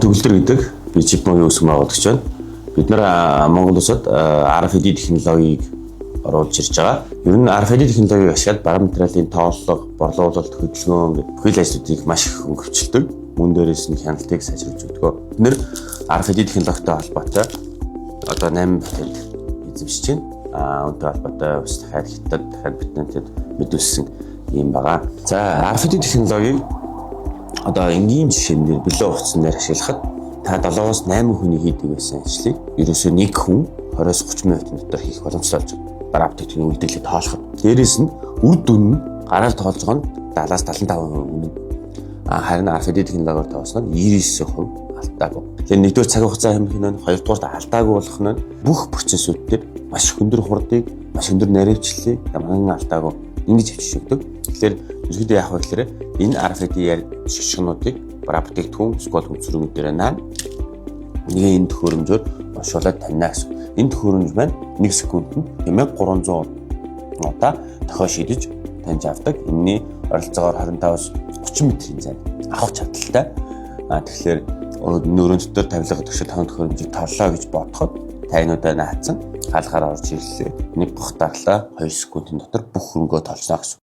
төгөлдөр гэдэг би чипмогийн үүсгэн байгуулагч байна. Бид нар Монгол улсад RFID технологиг оруулж ирж байгаа. Ер нь RFID технологиг ашиглаад баруун материалын тооллого, борлуулалт, хөдөлгөөн гэх бүхэл ажлуудыг маш их хөнгөвчлөдөг. Мөн дээрээс нь хяналтыг сайжруулж өгдөг. Бид нэр RFID технологитой холбоотой одоо 8 патент эзэмшиж байна. Үүнтэй холбоотой бас дахиад хятад патентэд мэдүүлсэн юм байгаа. За RFID технологиг одоо энгийн жишээнээр бэлэн хугацаанд ашиглахад та 7-8 хүний хийдэг байсан ажлыг ерөөсөө нэг хүн 20-30 минутын дотор хийх боломжтой болж байна. Бараа аптекийн үйлдвэрлэлийг тоолоход. Дээрээс нь үр дүн нь гараар тоолж байгаа нь 70-75% үнэ. Харин RFID технологиор тоосноор 99% алдаагүй. Тэгэхээр нэгдүгээр цаг хугацаа хэмжих нь, хоёрдугаар алдаагүй болох нь бүх процессүүд дээр маш өндөр хурдыг, маш өндөр наривчлалыг яман алдаагүй ингэж хөвчж өгдөг. Тэгэхээр ерөнхийдөө яах вэ гэхээр энэ RFID шишгнуудыг бараа бүтээгдэхүүн эсвэл хүнсрүүнүүд дээр наа нэг энэ төхөөрөмжөөр уншуулад таньна гэсэн. Энэ төхөөрөмж маань 1 секундэд 1300 удаа тохио шидэж таньж авдаг. Энэний ойролцоогоор 25-30 метрийн зайд авах чадaltaй. Тэгэхээр нөрөн дотор тавилга өгч төхөөрөмжийг тооллоо гэж бодоход тайнуудаа наацсан хаалгаар орж ирлээ. Нэг бох даралаа 2 секундын дотор бүх хөрөнгөө тоолсноо гэсэн.